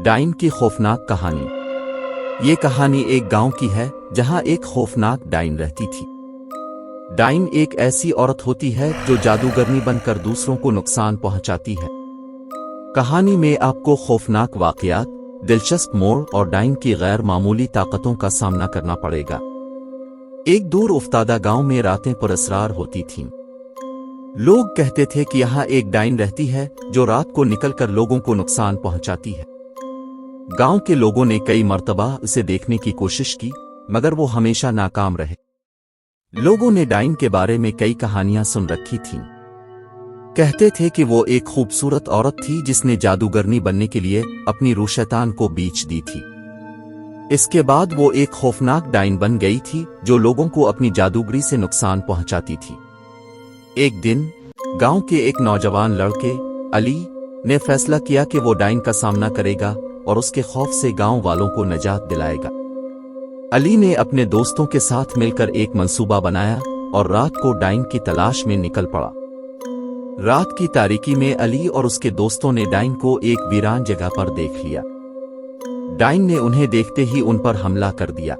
ڈائن کی خوفناک کہانی۔ یہ کہانی ایک گاؤں کی ہے جہاں ایک خوفناک ڈائن رہتی تھی۔ ڈائن ایک ایسی عورت ہوتی ہے جو جادوگرنی بن کر دوسروں کو نقصان پہنچاتی ہے۔ کہانی میں آپ کو خوفناک واقعات، دلچسپ موڑ اور ڈائن کی غیر معمولی طاقتوں کا سامنا کرنا پڑے گا۔ ایک دور افتادہ گاؤں میں راتیں پراسرار ہوتی تھیں۔ لوگ کہتے تھے کہ یہاں ایک ڈائن رہتی ہے جو رات کو نکل کر لوگوں کو نقصان پہنچاتی ہے۔ گاؤں کے لوگوں نے کئی مرتبہ اسے دیکھنے کی کوشش کی، مگر وہ ہمیشہ ناکام رہے۔ لوگوں نے ڈائن کے بارے میں کئی کہانیاں سن رکھی تھیں۔ کہتے تھے کہ وہ ایک خوبصورت عورت تھی جس نے جادوگرنی بننے کے لیے اپنی روح شیطان کو بیچ دی تھی۔ اس کے بعد وہ ایک خوفناک ڈائن بن گئی تھی جو لوگوں کو اپنی جادوگری سے نقصان پہنچاتی تھی۔ ایک دن گاؤں کے ایک نوجوان لڑکے علی نے فیصلہ کیا کہ وہ ڈائن کا سامنا کرے گا اور اس کے خوف سے گاؤں والوں کو نجات دلائے گا۔ علی نے اپنے دوستوں کے ساتھ مل کر ایک منصوبہ بنایا اور رات کو ڈائن کی تلاش میں نکل پڑا۔ رات کی تاریکی میں علی اور اس کے دوستوں نے ڈائن کو ایک ویران جگہ پر دیکھ لیا۔ ڈائن نے انہیں دیکھتے ہی ان پر حملہ کر دیا۔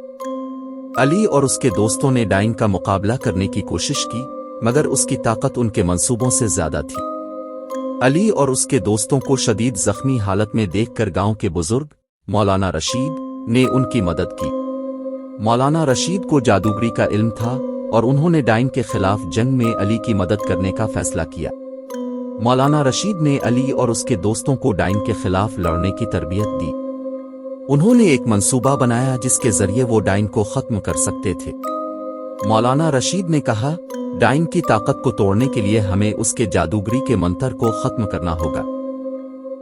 علی اور اس کے دوستوں نے ڈائن کا مقابلہ کرنے کی کوشش کی، مگر اس کی طاقت ان کے منصوبوں سے زیادہ تھی۔ علی اور اس کے دوستوں کو شدید زخمی حالت میں دیکھ کر گاؤں کے بزرگ مولانا رشید نے ان کی مدد کی۔ مولانا رشید کو جادوگری کا علم تھا اور انہوں نے ڈائن کے خلاف جنگ میں علی کی مدد کرنے کا فیصلہ کیا۔ مولانا رشید نے علی اور اس کے دوستوں کو ڈائن کے خلاف لڑنے کی تربیت دی۔ انہوں نے ایک منصوبہ بنایا جس کے ذریعے وہ ڈائن کو ختم کر سکتے تھے۔ مولانا رشید نے کہا، ڈائن کی طاقت کو توڑنے کے لیے ہمیں اس کے جادوگری کے منتر کو ختم کرنا ہوگا۔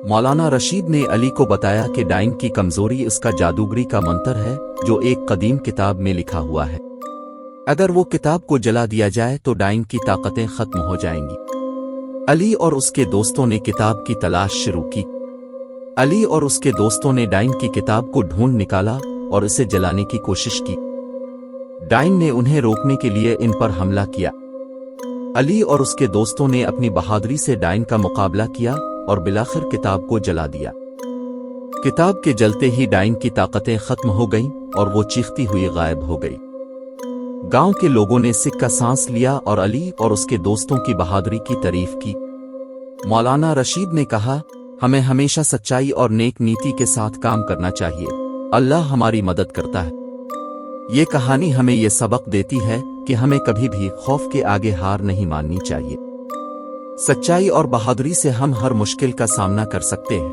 مولانا رشید نے علی کو بتایا کہ ڈائن کی کمزوری اس کا جادوگری کا منتر ہے جو ایک قدیم کتاب میں لکھا ہوا ہے۔ اگر وہ کتاب کو جلا دیا جائے تو ڈائن کی طاقتیں ختم ہو جائیں گی۔ علی اور اس کے دوستوں نے کتاب کی تلاش شروع کی۔ علی اور اس کے دوستوں نے ڈائن کی کتاب کو ڈھونڈ نکالا اور اسے جلانے کی کوشش کی۔ ڈائن نے انہیں روکنے کے لیے ان پر حملہ کیا۔ علی اور اس کے دوستوں نے اپنی بہادری سے ڈائن کا مقابلہ کیا اور بالآخر کتاب کو جلا دیا۔ کتاب کے جلتے ہی ڈائن کی طاقتیں ختم ہو گئیں اور وہ چیختی ہوئی غائب ہو گئی۔ گاؤں کے لوگوں نے سکہ سانس لیا اور علی اور اس کے دوستوں کی بہادری کی تعریف کی۔ مولانا رشید نے کہا، ہمیں ہمیشہ سچائی اور نیک نیتی کے ساتھ کام کرنا چاہیے، اللہ ہماری مدد کرتا ہے۔ یہ کہانی ہمیں یہ سبق دیتی ہے کہ ہمیں کبھی بھی خوف کے آگے ہار نہیں ماننی چاہیے۔ سچائی اور بہادری سے ہم ہر مشکل کا سامنا کر سکتے ہیں۔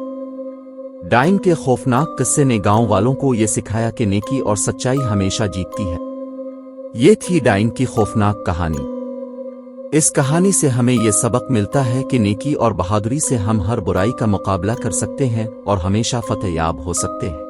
ڈائن کے خوفناک قصے نے گاؤں والوں کو یہ سکھایا کہ نیکی اور سچائی ہمیشہ جیتتی ہے۔ یہ تھی ڈائن کی خوفناک کہانی۔ اس کہانی سے ہمیں یہ سبق ملتا ہے کہ نیکی اور بہادری سے ہم ہر برائی کا مقابلہ کر سکتے ہیں اور ہمیشہ فتح یاب ہو سکتے ہیں۔